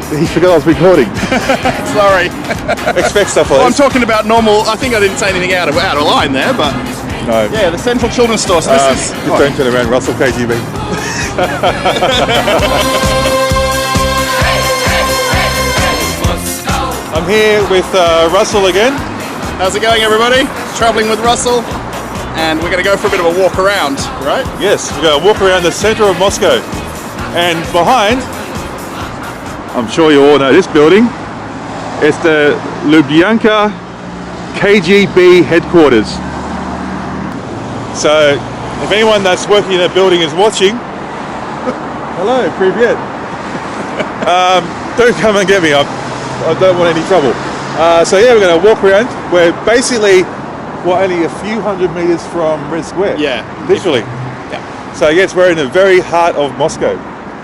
He forgot I was recording. Sorry. Expect stuff Well, like I'm this. talking about normal. I think I didn't say anything out of line there, but No. yeah, the Central Children's Store. So this is. Just don't turn around, Russell, KGB. I'm here with Russell again. How's it going, everybody? Traveling with Russell, and we're going to go for a bit of a walk around, right? Yes, we're going to walk around the center of Moscow. And behind, I'm sure you all know this building, it's the Lubyanka KGB headquarters. So, if anyone that's working in a building is watching, hello, Privyet. Don't come and get me, I don't want any trouble. So yeah, we're going to walk around. We're basically, only a few hundred meters from Red Square. Yeah. Literally. Yeah. So yes, we're in the very heart of Moscow.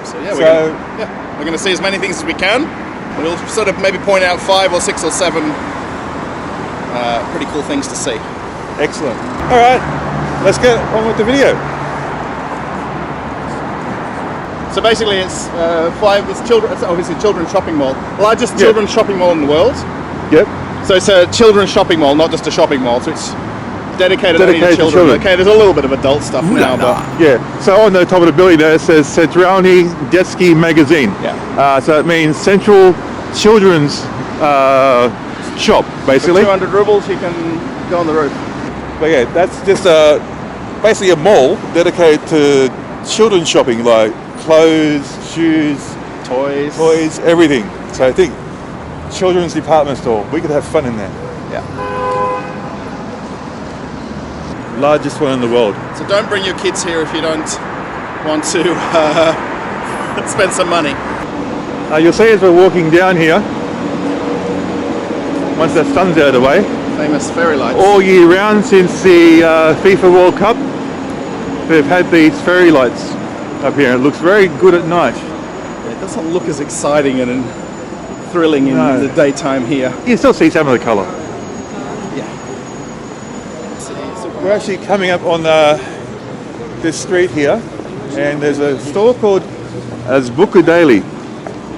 So yeah, we're going to see as many things as we can. We'll sort of maybe point out 5 or 6 or 7 pretty cool things to see. Excellent. All right, let's get on with the video. So basically, it's it's obviously children's shopping mall, largest children's shopping mall in the world. Yep. So it's a children's shopping mall, not just a shopping mall. So it's dedicated only to children. Okay, there's a little bit of adult stuff now, but yeah. So on the top of the building there, it says Centralny Detsky Magazine. Yeah. So it means Central Children's Shop, basically. For 200 rubles, you can go on the roof. But yeah, that's just basically a mall dedicated to children's shopping, like clothes, shoes, Toys, everything. So I think children's department store. We could have fun in there. Yeah. Largest one in the world. So don't bring your kids here if you don't want to spend some money. You'll see as we're walking down here, once the sun's out of the way, Famous fairy lights. all year round since the FIFA World Cup, they've had these fairy lights up here. It looks very good at night. It doesn't look as exciting and thrilling in the daytime here. You can still see some of the colour. Yeah. We're actually coming up on this street here, and there's a store called Azbuka Daily.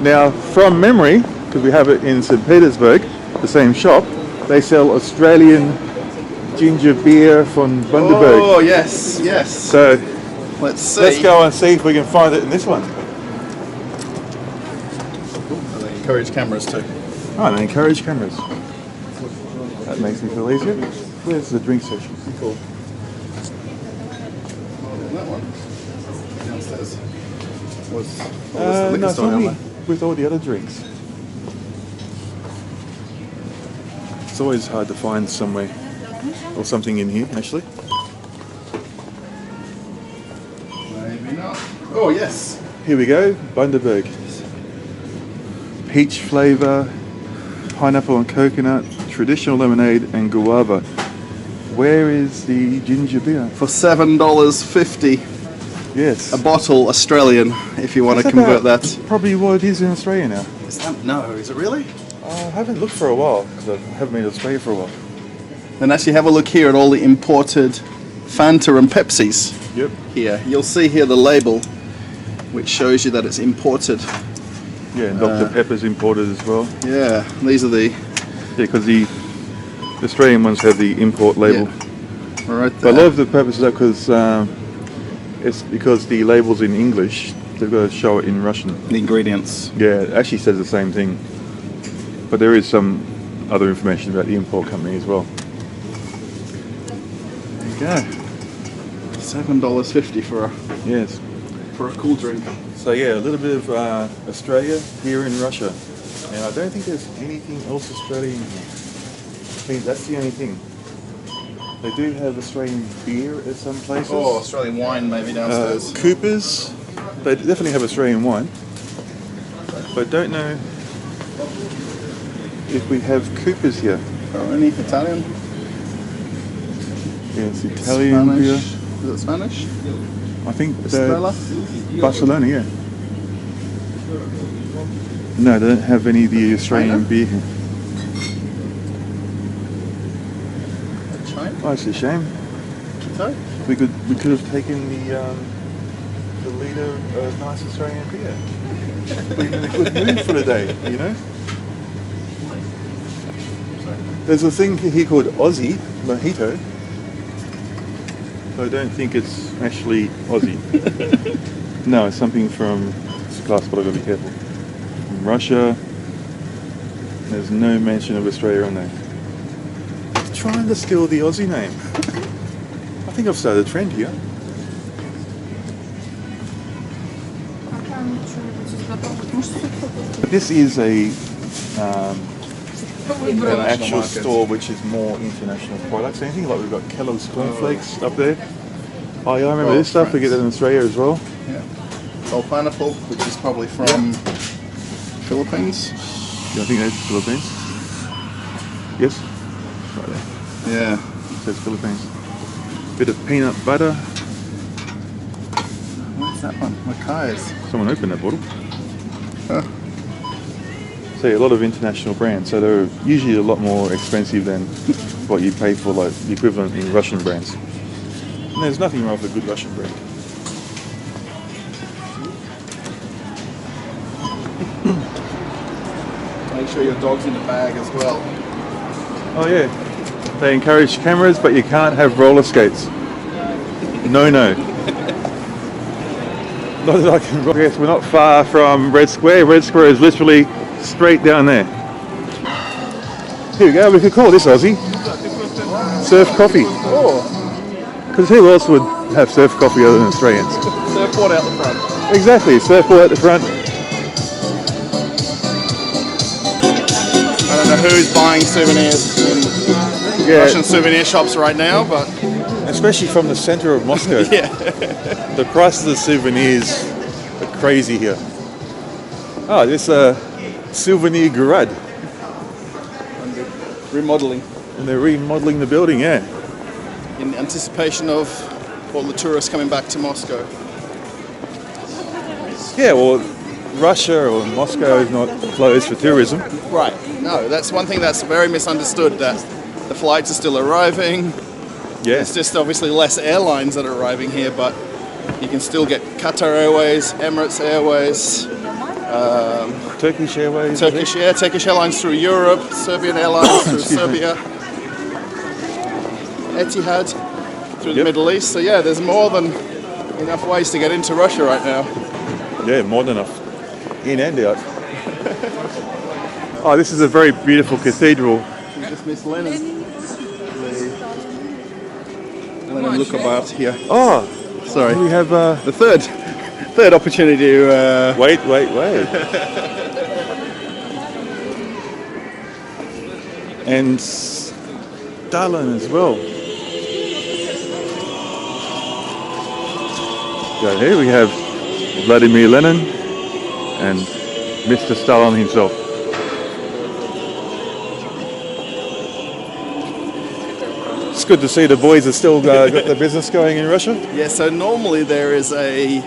Now, from memory, because we have it in St. Petersburg, the same shop, they sell Australian ginger beer from Bundaberg. Oh, yes, yes. So, let's see. let's go and see if we can find it in this one. They encourage cameras too. Oh, they encourage cameras. That makes me feel easier. Where's the drink section? Cool. That one. Downstairs. Was the liquor no, store it's only down there? with all the other drinks. It's always hard to find somewhere or something in here, actually. Maybe not. Oh, yes. Here we go, Bundaberg. Peach flavour, pineapple and coconut, traditional lemonade and guava. Where is the ginger beer? For $7.50 Yes. a bottle Australian, if you want to convert that. Probably what it is in Australia now. No, is it really? I haven't looked for a while, because I haven't been to Australia for a while. Then actually have a look here at all the imported Fanta and Pepsis. Yep. Here, you'll see here the label, which shows you that it's imported. Yeah, and Dr. Pepper's imported as well. Yeah, these are the... Yeah, because the Australian ones have the import label. Yeah, right there. But a lot of the purpose of that it's because the label's in English, they've got to show it in Russian. The ingredients. Yeah, it actually says the same thing. But there is some other information about the import company as well. There you go. $7.50 for a cool drink. So yeah, a little bit of Australia here in Russia. And I don't think there's anything else Australian here. I think that's the only thing. They do have Australian beer at some places. Oh, Australian wine maybe downstairs. Coopers, they definitely have Australian wine. But don't know if we have Coopers here. Oh, any Italian? Yeah, it's Italian Spanish. beer. Is it Spanish? I think Estrella? Barcelona, yeah. No, they don't have any of the Australian beer here. China? Oh, it's a shame. Sorry? We could have taken the liter of nice Australian beer. Being in a good mood for the day, you know. There's a thing here called Aussie mojito. I don't think it's actually Aussie. No, it's something from this glass, but I've got to be careful. From Russia. There's no mention of Australia on there. Trying to steal the Aussie name. I think I've started a trend here. This is an actual store which is more international products. Anything like we've got Kellogg's cornflakes up there. Oh yeah, I remember this stuff. We get it in Australia as well. Yeah. Whole pineapple, which is probably from Philippines. Yeah, I think that's Philippines. Yes. Right there. Yeah. It says Philippines. Bit of peanut butter. What's that one? Mackay's. Someone opened that bottle. Huh. So yeah, a lot of international brands. So they're usually a lot more expensive than what you pay for like the equivalent in Russian brands. And there's nothing wrong with a good Russian brand. Make sure your dog's in the bag as well. Oh yeah. They encourage cameras, but you can't have roller skates. No, no. Not that I can. Yes, we're not far from Red Square. Red Square is literally straight down there. Here we go. We could call this Aussie surf coffee. Oh, Because who else would have surf coffee other than Australians? surfboard out the front. Exactly. Surfboard at the front. I don't know who's buying souvenirs in Yeah. Russian souvenir shops right now, but Especially from the centre of Moscow. yeah. The price of the souvenirs are crazy here. Oh, this souvenir garage. Remodeling And they're remodelling the building, yeah. in anticipation of all the tourists coming back to Moscow. Yeah, well, Russia or Moscow is not closed for tourism. Right. No, that's one thing that's very misunderstood, that the flights are still arriving. Yeah. It's just obviously less airlines that are arriving here, but you can still get Qatar Airways, Emirates Airways, Turkish Airways. I think. Turkish Airlines through Europe, Serbian Airlines through Excuse me. Serbia, Etihad through the Yep. Middle East. So yeah, there's more than enough ways to get into Russia right now. Yeah, more than enough. In and out. Oh, this is a very beautiful cathedral. We just missed Lenin. Lenin Lukabat here. Oh, Sorry. we have... The third opportunity to Wait. And Stalin as well. So here we have Vladimir Lenin and Mr. Stalin himself. It's good to see the boys have still got the business going in Russia. Yeah, so normally there is a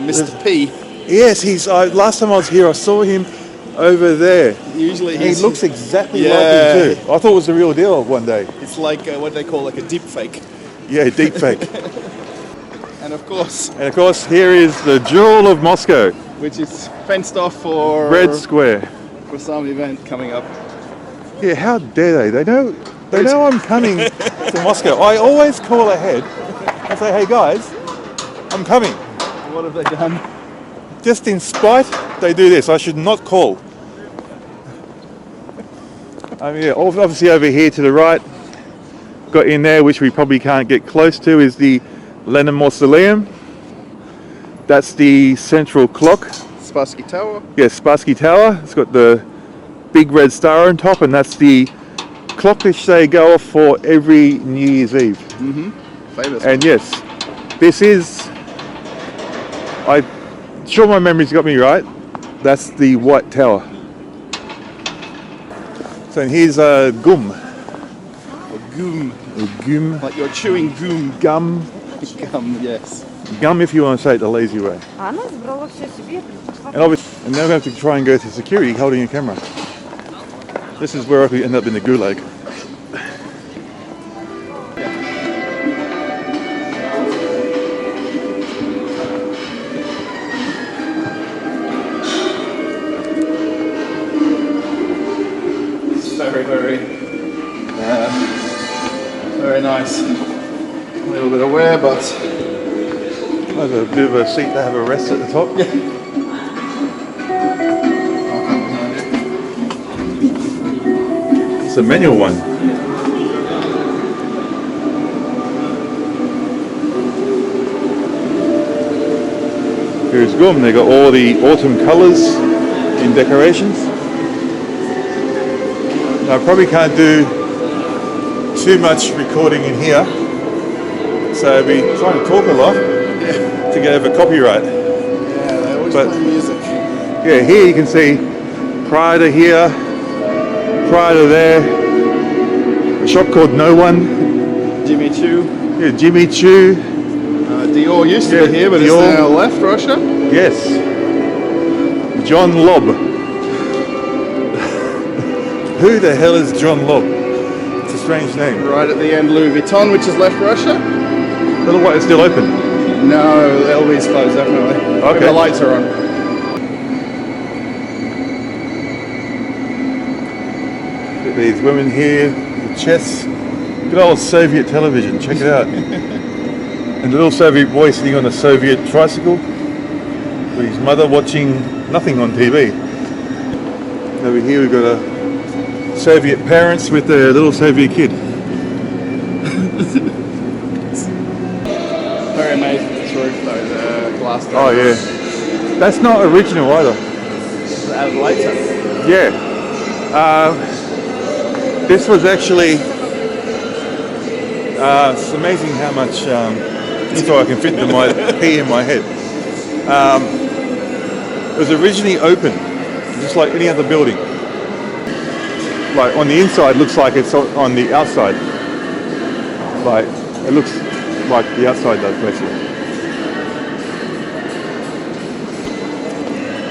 Mr. P. Yes, last time I was here, I saw him over there. Usually He looks exactly Yeah. like him too. I thought it was the real deal one day. It's like what they call like a deep fake. Yeah, deep fake. And of course, Here is the jewel of Moscow, which is fenced off for Red Square. for some event coming up. Yeah, how dare they? They know I'm coming to Moscow. I always call ahead and say, hey guys, I'm coming. What have they done? Just in spite, they do this. I should not call. I mean, yeah, obviously over here to the right, got in there, which we probably can't get close to, is the Lenin Mausoleum. That's the central clock. Spassky Tower. Yeah, Spassky Tower. It's got the big red star on top, and that's the clock which they go off for every New Year's Eve. Famous. And yes, this is, I'm sure my memory's got me right, that's the White Tower. So here's a gum. Goom. Gum. Like you're chewing goom. Gum. Gum, yes. Gum if you want to say it the lazy way. And obviously, and now we have to try and go through security holding a camera. This is where I could end up in the gulag. nice. A little bit of wear, but There's a bit of a seat to have a rest at the top. yeah. It's a manual one. Here's Gum. They got all the autumn colours in decorations. Now, I probably can't do too much recording in here, so I'll be trying to talk a lot to get over copyright. Yeah, they always play music. Yeah, here you can see prior to here, prior to there, a shop called No One. Jimmy Choo. Yeah, Jimmy Choo. Dior used to be here, but Dior. it's now left Russia. Yes. John Lobb. Who the hell is John Lobb? It's a strange name. Right at the end, Louis Vuitton, which has left Russia. Little White is still open. No, LV's closed, definitely. Okay. The lights are on. Look at these women here, the chess. Good old Soviet television, check it out. And the little Soviet boy sitting on a Soviet tricycle with his mother watching nothing on TV. Over here we've got a Soviet parents with their little Soviet kid. Very amazing, this roof though, the glass door. Oh yeah. That's not original either. Added later. Yeah. This was actually, it's amazing how much info I can fit into my pee in my head. It was originally open, just like any other building. Like on the inside looks like it's on the outside. Like it looks like the outside does basically.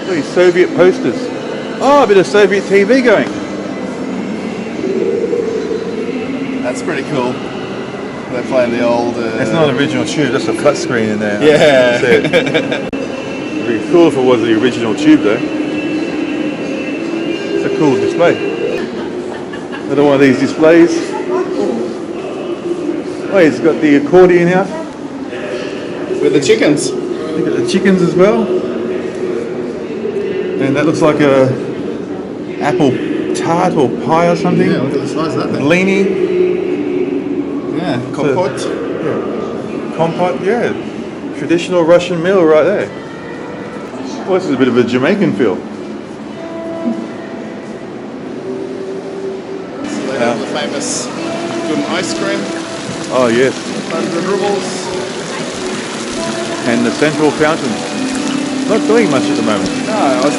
Look at these Soviet posters. Oh, a bit of Soviet TV going. That's pretty cool. They're playing the old... It's not an original tube, that's a flat screen in there. Yeah. It'd be cool if it was the original tube though. It's a cool display. Another one of these displays. Oh, it's got the accordion out. With the chickens. Look at the chickens as well. And that looks like a apple tart or pie or something. Yeah, look at the size of that thing. Blini. Yeah, compote. Yeah. Compote, yeah. Traditional Russian meal right there. Well, this is a bit of a Jamaican feel. So they have the famous Gum ice cream. Oh yes. 100 rubles. And the central fountain. Not doing much at the moment. No, I was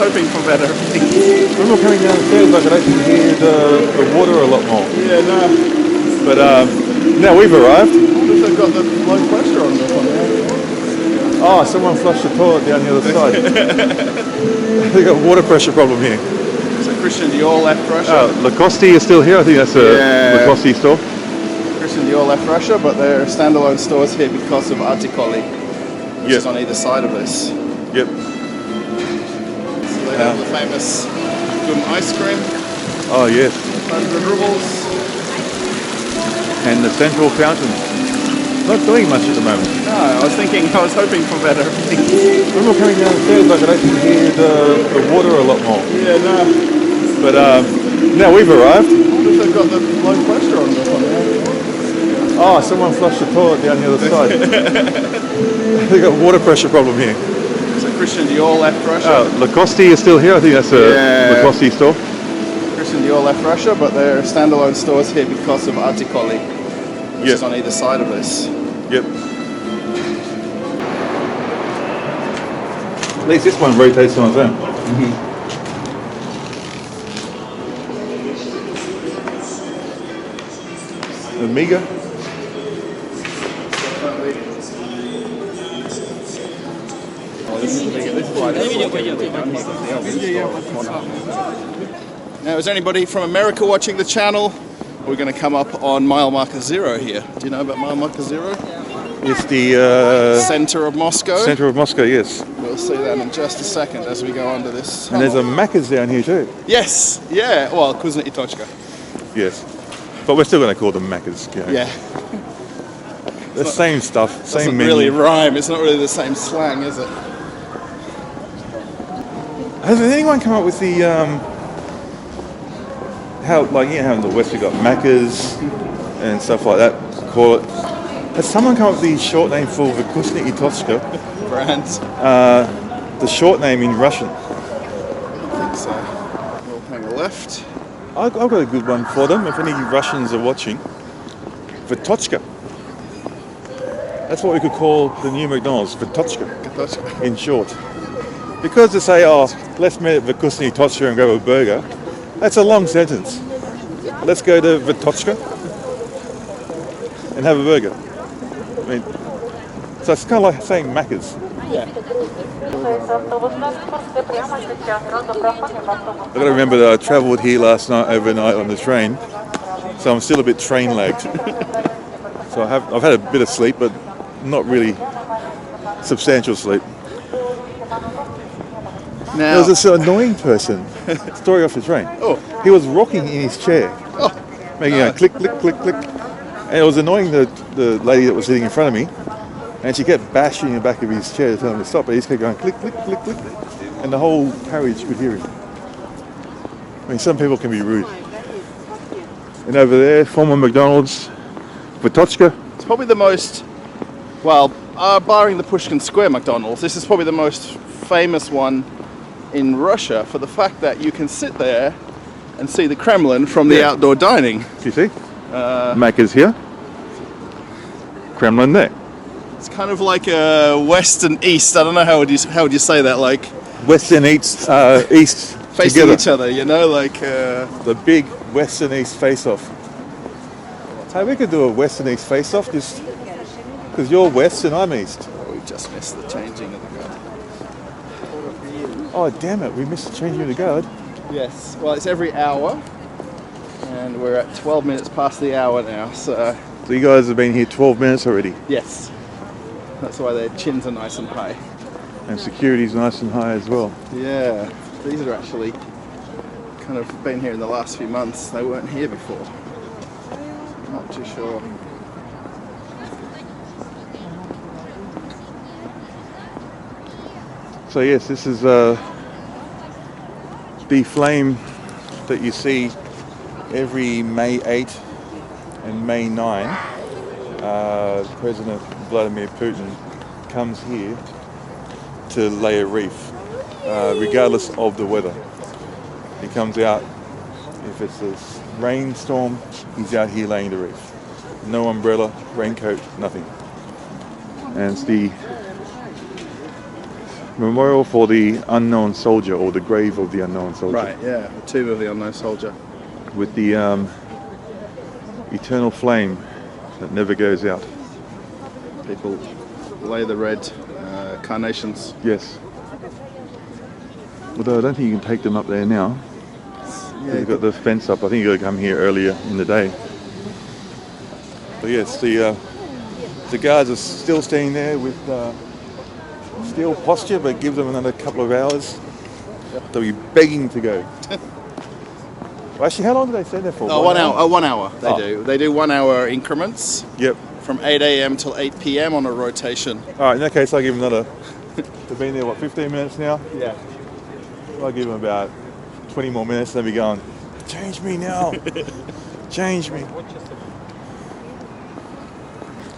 hoping for better. When we're coming downstairs, I could actually hear the water a lot more. Yeah, no. But now we've arrived. I wonder if they've got the low pressure on this one. Oh, someone flushed the toilet down the other side. They've got a water pressure problem here. So Christian Dior left Russia. Lacoste is still here. I think that's a Lacoste store. Christian Dior left Russia, but they're standalone stores here because of Articoli, which is on either side of this. Yep. So they have the famous Gum ice cream. Oh yes. 100 rubles. And the central fountain. Not doing much at the moment. No, I was hoping for better. When we're coming downstairs, I could actually hear the water a lot more. Yeah, no. But now we've arrived. I wonder if they've got the low pressure on this one. Oh, someone flushed the toilet down the other side. They've got a water pressure problem here. So Christian Dior left Russia. Lacoste is still here. I think that's a Lacoste store. Christian Dior left Russia, but they're standalone stores here because of Articoli, which is on either side of this. Yep. At least this one rotates on its own. Amiga. Now, is anybody from America watching the channel? We're going to come up on mile marker 0 here. Do you know about mile marker 0? It's the Center of Moscow. Center of Moscow, yes. We'll see that in just a second as we go under this tunnel. And there's a Macca's down here too. Yes, yeah. Well, Kuznetsovka. Yes. But we're still going to call them Maccas. You know. Yeah. The same stuff, same menu. Doesn't really rhyme. It's not really the same slang, is it? Has anyone come up with the how, like, you know, how in the West we got Maccas and stuff like that? Call it. Has someone come up with the short name for Vykusny i Tochka? Brands. The short name in Russian. I think so. We'll hang a left. I've got a good one for them. If any Russians are watching, Vytochka. That's what we could call the new McDonald's, Vytochka, in short. Because to say, oh, let's meet at Vykusny i Tochka and grab a burger, that's a long sentence. Let's go to Vytochka and have a burger. I mean, so it's kind of like saying Macca's. Yeah. I've got to remember that I travelled here last night overnight on the train, so I'm still a bit train lagged. So I've had a bit of sleep, but not really substantial sleep. Now, there was this annoying person, story off the train. Oh. He was rocking in his chair, making a click, click, click, click. And it was annoying the lady that was sitting in front of me, and she kept bashing the back of his chair to tell him to stop, but he just kept going click, click, click, click, and the whole carriage could hear him. I mean, some people can be rude. And over there, former McDonald's, Vytochka. it's probably the most, well, barring the Pushkin Square McDonald's, this is probably the most famous one in Russia for the fact that you can sit there and see the Kremlin from the outdoor dining. You see? Macca's here, Kremlin there. It's kind of like a west and east. I don't know how would you say that, like West and East facing together. each other, you know, like The big West and East face-off. So we could do a West and East face-off, just because you're West and I'm East. we just missed the changing of the guard. Oh damn it! We missed the changing of the guard. Yes, well, it's every hour, and we're at 12 minutes past the hour now. So you guys have been here 12 minutes already, yes, that's why their chins are nice and high. and security's nice and high as well. Yeah, these are actually kind of been here in the last few months. They weren't here before. Not too sure. So yes, this is the flame that you see every May 8 and May 9. President Vladimir Putin comes here to lay a wreath, regardless of the weather. He comes out, if it's a rainstorm, he's out here laying the wreath. No umbrella, raincoat, nothing. And it's the memorial for the unknown soldier, or the grave of the unknown soldier. Right, yeah, the tomb of the unknown soldier. With the eternal flame that never goes out. People lay the red carnations. Yes. Although I don't think you can take them up there now. Yeah, You've got the fence up. I think you've got to come here earlier in the day. But yes, the guards are still staying there with still posture, but give them another couple of hours. They'll be begging to go. Well, actually, how long do they stay there for? Oh, 1 hour. 1 hour. They do. They do 1 hour increments. Yep. From 8 a.m. till 8 p.m. on a rotation. All right. In that case, I'll give them another. They've been there 15 minutes now. Yeah. I'll give them about 20 more minutes. They'll be going. Change me now. Change me.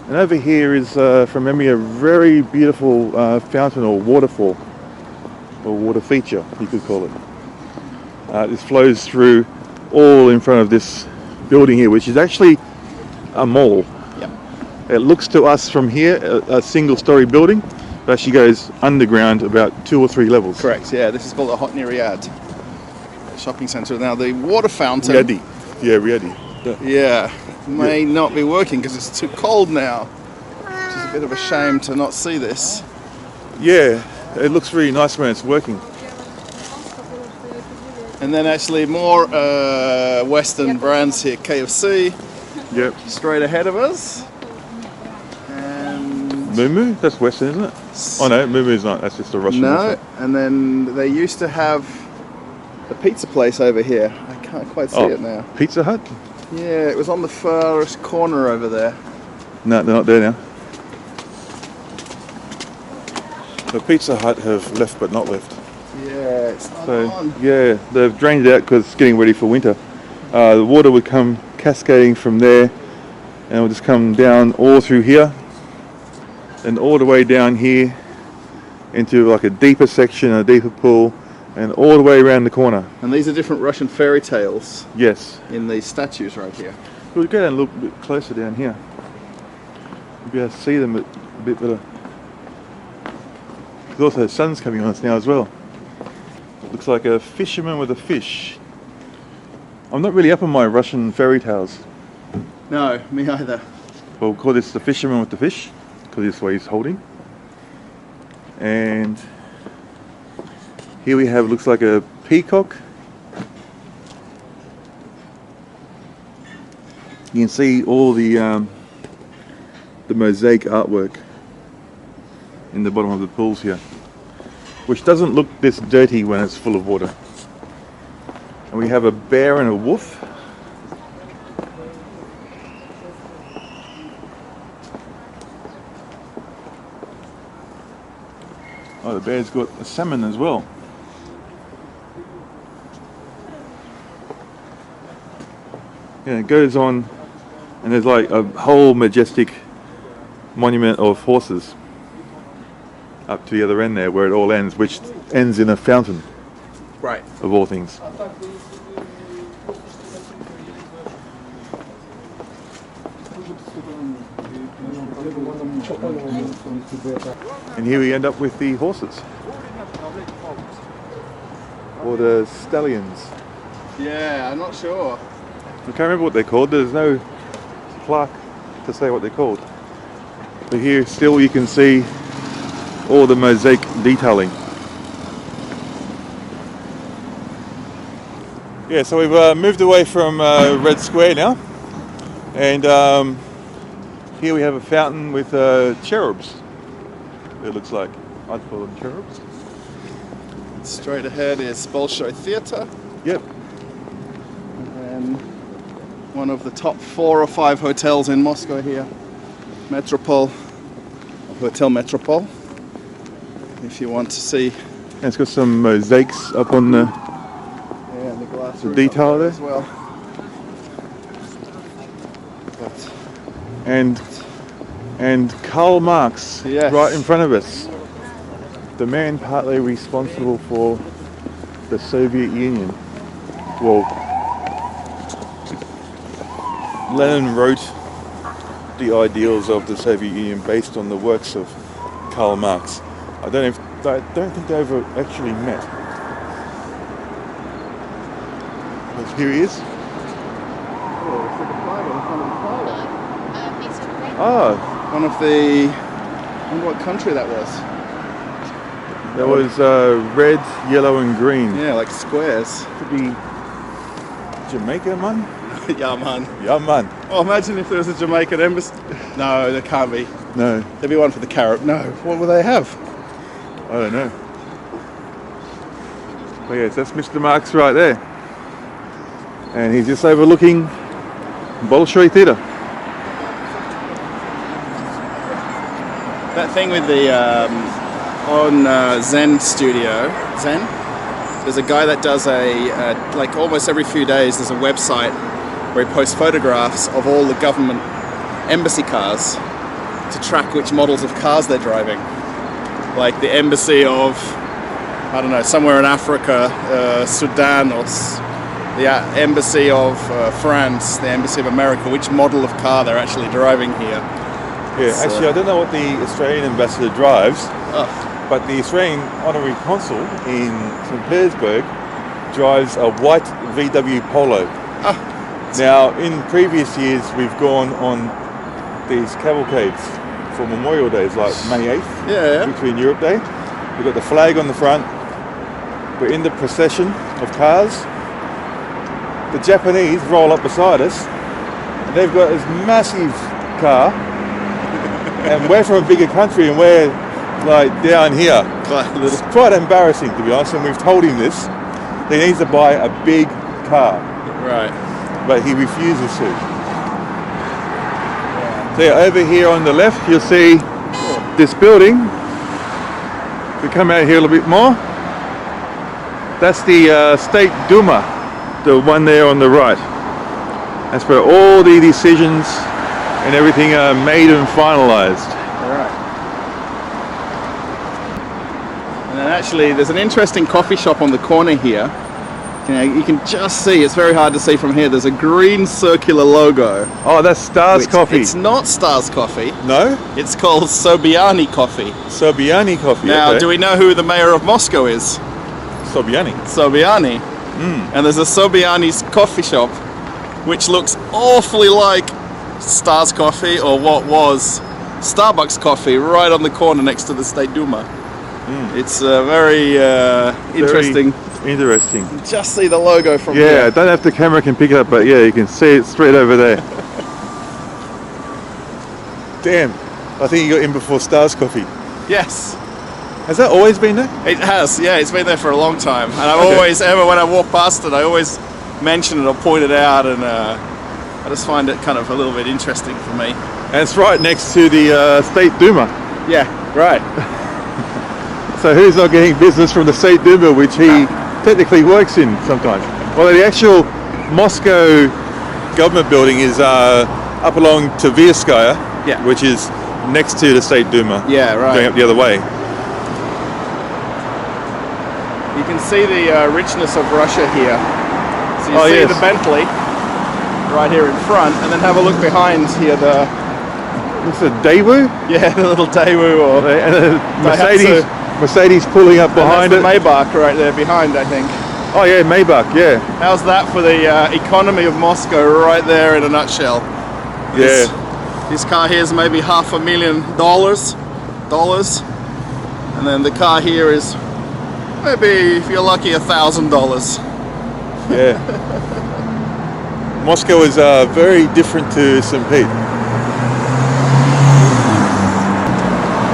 And over here is, from memory, a very beautiful fountain or waterfall, or water feature, you could call it. This flows through all in front of this building here, which is actually a mall. Yep. It looks to us from here a single-story building, but actually goes underground about 2 or 3 levels. Correct. Yeah, this is called a Hot Riyadh shopping centre. Now the water fountain. Riyadh. Yeah, Riyadh. Yeah, may not be working because it's too cold now. Which is a bit of a shame to not see this. Yeah, it looks really nice when it's working. And then actually more Western brands here. KFC. Yep. Straight ahead of us. And Moo? That's Western, isn't it? Oh no, Moo's not. That's just a Russian. no, restaurant. and then they used to have a pizza place over here. I can't quite see it now. Pizza Hut? Yeah, it was on the farthest corner over there. No, they're not there now. The Pizza Hut have left but not left. Yeah, it's not So on. yeah, they've drained it out because it's getting ready for winter. The water would come cascading from there and it will just come down all through here and all the way down here into like a deeper section, a deeper pool, and all the way around the corner. And these are different Russian fairy tales Yes. in these statues right here. We'll go down and look a bit closer down here. You'll be able to see them a bit better. There's also the sun's coming on us now as well. Looks like a fisherman with a fish. I'm not really up on my Russian fairy tales. No, me either. We'll call this the fisherman with the fish, because this way he's holding. And here we have, looks like a peacock. You can see all the mosaic artwork in the bottom of the pools here, which doesn't look this dirty when it's full of water. And we have a bear and a wolf. Oh, the bear's got a salmon as well. Yeah, it goes on, and there's like a whole majestic monument of horses up to the other end there, where it all ends, which ends in a fountain, Right. of all things. And here we end up with the horses, or the stallions. Yeah, I'm not sure. I can't remember what they're called. There's no plaque to say what they're called. But here still you can see all the mosaic detailing. Yeah, so we've moved away from Red Square now, and here we have a fountain with cherubs. It looks like. I'd call them cherubs. Straight ahead is Bolshoi Theatre, Yep. and one of the top 4 or 5 hotels in Moscow here. Metropole, Hotel Metropole. If you want to see, And it's got some mosaics up on the yeah, the glass The roof detail up there? as well. But and Karl Marx Yes. right in front of us. The man partly responsible for the Soviet Union. Well, Lenin wrote the ideals of the Soviet Union based on the works of Karl Marx. I don't think they ever actually met. But here he is. Ah, one of the, I wonder what country that was. that was red, yellow, and green. Yeah, like squares. Could be Jamaica, man. Yeah, man. Yeah, man. Oh, imagine if there was a Jamaican embassy. No, there can't be. No, There'd be one for the Carib. No, what will they have? I don't know. But yes, that's Mr. Marx right there, and he's just overlooking Bolshoi Theatre. That thing with the on Zen Studio, Zen. There's a guy that does like almost every few days. There's a website where he posts photographs of all the government embassy cars to track which models of cars they're driving. Like the embassy of, I don't know, somewhere in Africa, Sudan, or the embassy of France, the embassy of America, which model of car they're actually driving here. Yeah, So- actually, I don't know what the Australian ambassador drives, Oh, but the Australian honorary consul in St. Petersburg drives a white VW Polo. Ah. Now, in previous years, we've gone on these cavalcades for Memorial Days, like May 8th, yeah. between Europe Day. We've got the flag on the front. We're in the procession of cars. The Japanese roll up beside us. And they've got this massive car. And we're from a bigger country and we're like down here. It's quite embarrassing, to be honest, and we've told him this. He needs to buy a big car. Right. but he refuses to. So yeah, over here on the left, you'll see this building. We come out here a little bit more. That's the State Duma, the one there on the right. That's where all the decisions and everything are made and finalized. All right. And then actually, there's an interesting coffee shop on the corner here. You can just see, it's very hard to see from here, there's a green circular logo. Oh, that's Stars Coffee. It's not Stars Coffee. No? It's called Sobiani Coffee. Sobiani Coffee. Now, okay. do we know who the mayor of Moscow is? Sobiani. Sobiani. And there's a Sobiani's coffee shop, which looks awfully like Stars Coffee, or what was Starbucks Coffee, right on the corner next to the State Duma. It's very interesting. Interesting. Just see the logo from Yeah, here. I don't know if the camera can pick it up, but yeah, you can see it straight over there. Damn, I think you got in before Stars Coffee. Yes. Has that always been there? It has, yeah, it's been there for a long time. And I've Okay. always, ever when I walk past it, I always mention it or point it out, and I just find it kind of a little bit interesting for me. And it's right next to the State Duma. Yeah, right. So who's not getting business from the State Duma, which he technically works in sometimes? Well, the actual Moscow government building is up along Tverskaya, Yeah. which is next to the State Duma. Yeah, right. Going up the other way. You can see the richness of Russia here. So you see yes. the Bentley right here in front, and then have a look behind here, the It's a Daewoo, the little Daewoo or and a Daihatsu. Mercedes pulling up behind and it. that's the Maybach right there behind, I think. Oh yeah, Maybach, yeah. How's that for the economy of Moscow right there in a nutshell? Yeah. This car here is maybe $500,000, and then the car here is maybe, if you're lucky, $1,000. Yeah. Moscow is very different to St. Pete.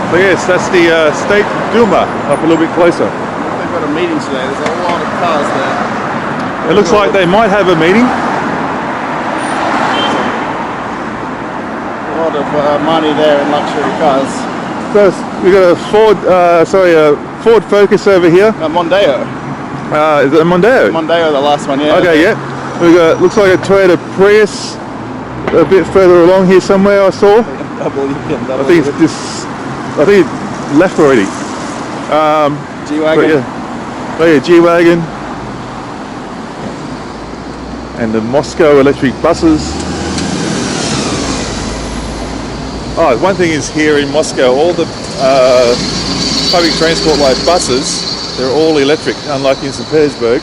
So yes, that's the State Duma, up a little bit closer. They've got a meeting today. There's a lot of cars there. It looks like they might have a meeting. A lot of money there in luxury cars. So we've got a Ford Focus over here. Mondeo. Is it a Mondeo? Mondeo, the last one, yeah. Okay, yeah. We got, looks like a Toyota Prius a bit further along here somewhere I saw. I think it's this. I think it left already. G-Wagon. Yeah. Oh yeah, G-Wagon. And the Moscow electric buses. Oh, one thing is here in Moscow, all the public transport like buses, they're all electric, unlike in St. Petersburg.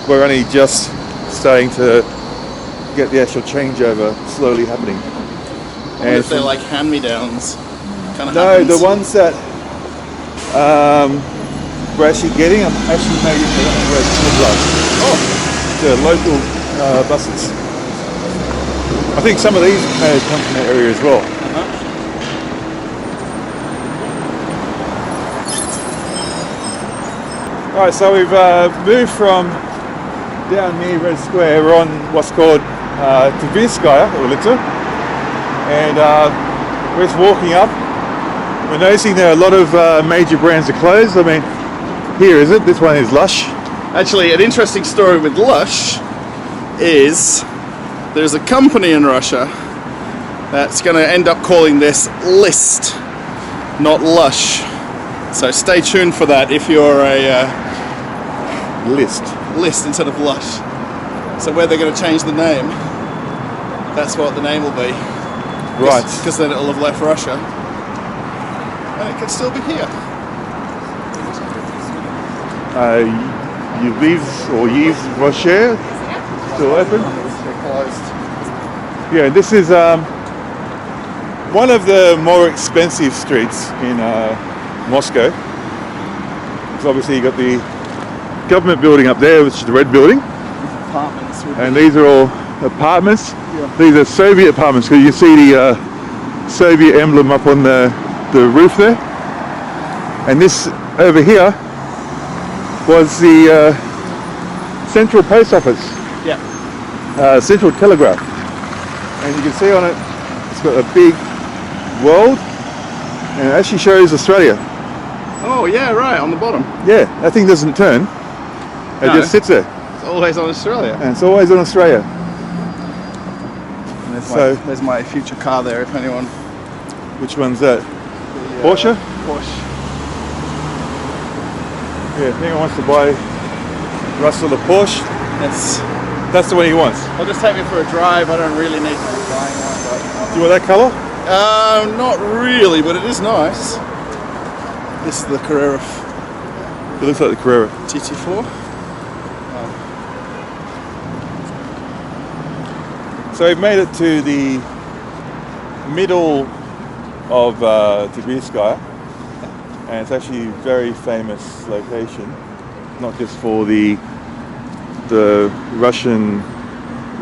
We're only just starting to get the actual changeover slowly happening. And if they're like hand-me-downs. Kind of no, happens. the ones that we're actually getting, I'm actually maybe the local buses. I think some of these may come from that area as well. Alright, so we've moved from down near Red Square. We're on what's called Tverskaya, ulica, and we're just walking up. We're noticing there are a lot of major brands of clothes. I mean, here is it. This one is Lush. Actually, an interesting story with Lush is there's a company in Russia that's going to end up calling this List, not Lush. So stay tuned for that if you're a List instead of Lush. So where they're going to change the name, that's what the name will be. Right. Because then it'll have left Russia. And it can still be here. Yves Rocher, still open. They're closed. Yeah, this is one of the more expensive streets in Moscow. Because obviously you got the government building up there, which is the red building. Apartments. And these are all apartments. Yeah. These are Soviet apartments, because you see the Soviet emblem up on the roof there. And this over here was the Central Post Office. Yeah. central telegraph, and you can see on it, it's got a big world, and it actually shows Australia. Oh yeah, right, on the bottom. Yeah, that thing doesn't turn. It just sits there. It's always on Australia. And it's always on Australia. And there's my future car there, if anyone... Which one's that? Porsche? Porsche. Yeah, if anyone wants to buy Russell a Porsche, that's the one he wants. I'll just take me for a drive. I don't really need to be buying one. But... Do you want that colour? Not really, but it is nice. This is the Carrera It looks like the Carrera. TT4. So we've made it to the middle of Tverskaya, and it's actually a very famous location, not just for the Russian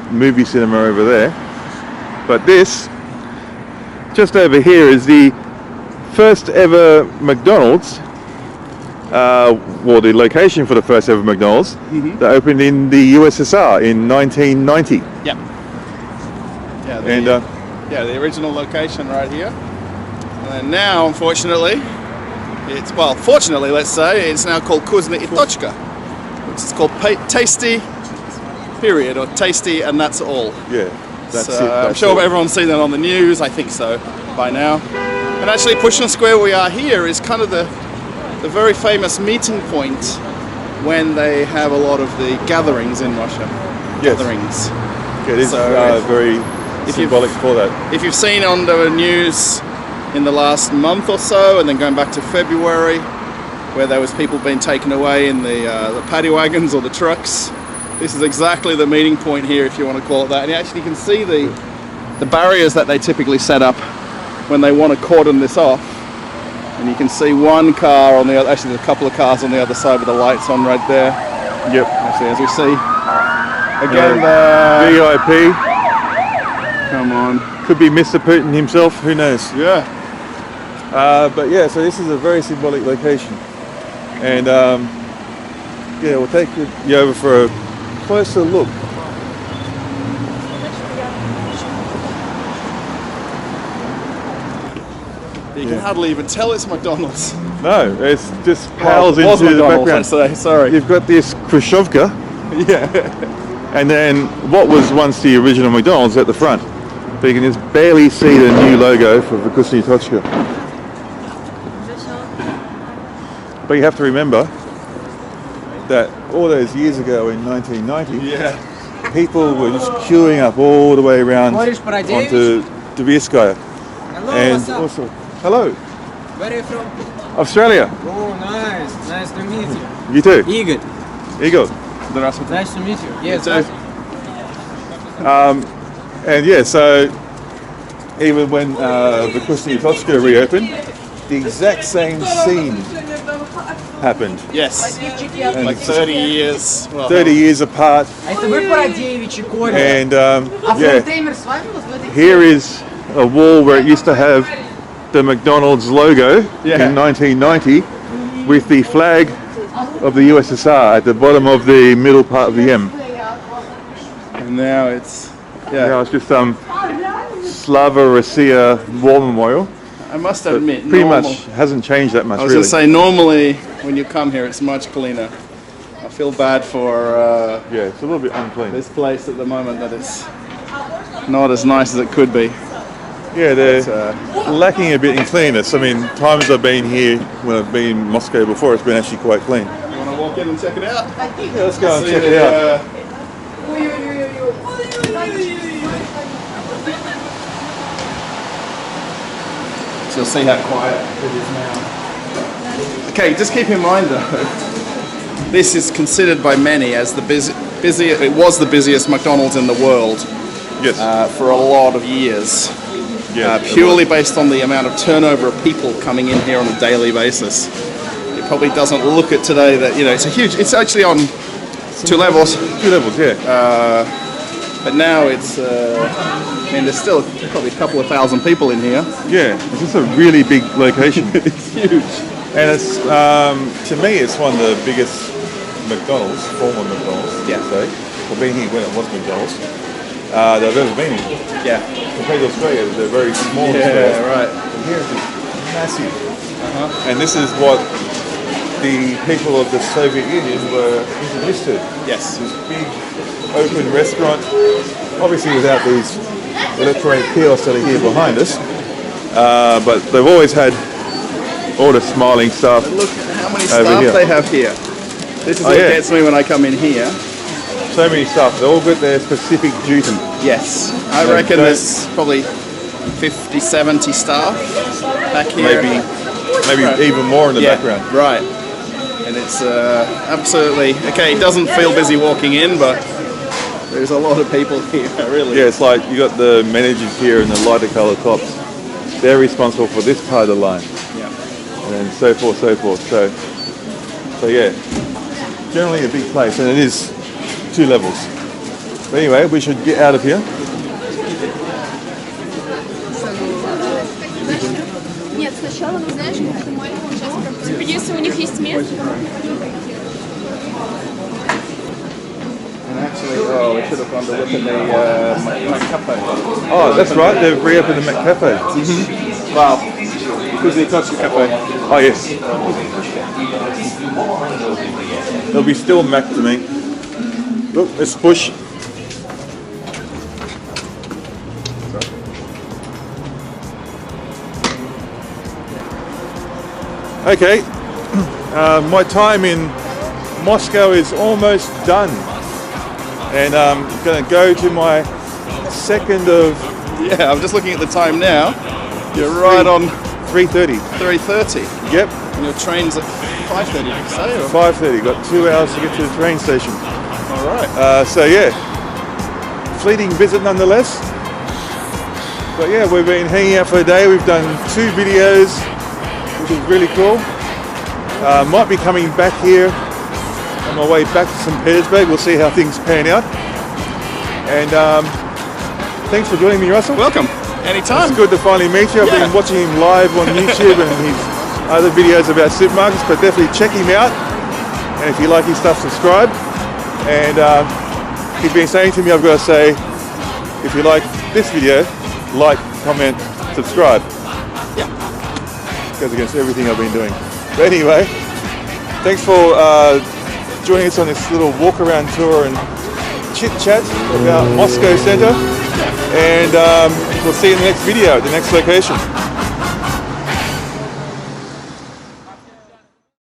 movie cinema over there, but this just over here is the first ever McDonald's, well, the location for the first ever McDonald's that opened in the USSR in 1990. Yep. Yeah, the original location right here. And then now, unfortunately, fortunately, let's say, it's now called Kuzna i Tochka, which is called Tasty, period, or Tasty, and that's all. Yeah, that's it. I'm sure everyone's seen that on the news. I think so by now. And actually, Pushkin Square, where we are here, is kind of the very famous meeting point when they have a lot of the gatherings in Russia. Yes. Gatherings. Yeah, it is very symbolic for that. If you've seen on the news in the last month or so, and then going back to February, where there was people being taken away in the paddy wagons or the trucks, this is exactly the meeting point here, if you want to call it that. And you actually can see the barriers that they typically set up when they want to cordon this off. And you can see one car on the other, actually there's a couple of cars on the other side with the lights on right there. Yep. Actually, as we see, again, VIP. Come on. Could be Mr. Putin himself, who knows? Yeah. But yeah, so this is a very symbolic location. And yeah, we'll take you over for a closer look. You can hardly even tell it's McDonald's. No, it's just pales Well, it was into the McDonald's, background. I'd say, sorry. You've got this Khrushchevka, Yeah. and then what was once the original McDonald's at the front. But you can just barely see the new logo for Vkusny Tochka. But you have to remember that all those years ago in 1990, people were just queuing up all the way around onto Tverskaya. And also, hello. Where are you from? Australia. Oh, nice. Nice to meet you. You too. Igor. Igor. Nice to meet you. Yes, And yeah, so even when Vkusny Tochka reopened, the exact same scene happened. Yes. Like 30 years. Well, 30 years apart. And yeah, here is a wall where it used to have the McDonald's logo in 1990 with the flag of the USSR at the bottom of the middle part of the M. And now it's, Now it's just Slava Russia War Memorial. I must admit, Pretty much hasn't changed that much, I was really. going to say, normally when you come here, it's much cleaner. I feel bad for yeah, it's a little bit unclean. this place at the moment, that it's not as nice as it could be. Yeah, they're lacking a bit in cleanness. I mean, times I've been here, when I've been in Moscow before, it's been actually quite clean. You want to walk in and check it out? Yeah, let's go and check it out. So you'll see how quiet it is now. Okay, just keep in mind though, this is considered by many as the it was the busiest McDonald's in the world. Yes. For a lot of years. Purely based on the amount of turnover of people coming in here on a daily basis. It probably doesn't look at today that, you know, it's actually on 2 levels. 2 levels, yeah. But now it's, I mean, there's still probably a couple of thousand people in here. Yeah, it's just a really big location. It's huge. And it's, to me, it's one of the biggest McDonald's, former McDonald's, Yeah. say. Well, being here when it was McDonald's. they've ever been in. Yeah. Compared to Australia, they're very small. Yeah, right. And here it's massive. And this is what the people of the Soviet Union were introduced to. Yes. This big open restaurant, obviously without these electronic kiosks that are here behind us. But they've always had all the smiling staff. But look at how many Over staff here. they have here. This is what yeah. gets me when I come in here. So many staff. They all got their specific duty. Yes. I They reckon don't- there's probably 50, 70 staff back here. Maybe even more in the background. Right. And it's absolutely okay. It doesn't feel busy walking in, but there's a lot of people here. Really. Yeah, it's like you got the managers here in the lighter colour tops. They're responsible for this part of the line, Yeah. and so forth, so forth. So yeah, generally a big place, and it is 2 levels. But anyway, we should get out of here. Нет, сначала, ну знаешь, как мы сейчас если у них есть место. And actually, we should have gone to look at the cafe. Oh, that's right. They've reopened the McCafe. Wow. Kuznikowski cafe. Oh yes. It'll be still Mac to me. Look, let's push. Okay, my time in Moscow is almost done, and I'm going to go to my second of Yeah, I'm just looking at the time now. You're right on 3:30. 3:30. Yep, And your train's at 5:30, did you say? Or? 5:30. Got 2 hours to get to the train station. All right. So yeah, fleeting visit nonetheless. But yeah, we've been hanging out for a day. We've done 2 videos, which is really cool. Might be coming back here on my way back to St. Petersburg. We'll see how things pan out. And thanks for joining me, Russell. Welcome. Anytime. It's good to finally meet you. I've Yeah. been watching him live on YouTube and his other videos about supermarkets, but definitely check him out. And if you like his stuff, subscribe. And he's been saying to me, I've got to say, if you like this video, like, comment, subscribe. Yeah. Goes against everything I've been doing. But anyway, thanks for joining us on this little walk around tour and chit chat about Moscow Center. And we'll see you in the next video at the next location.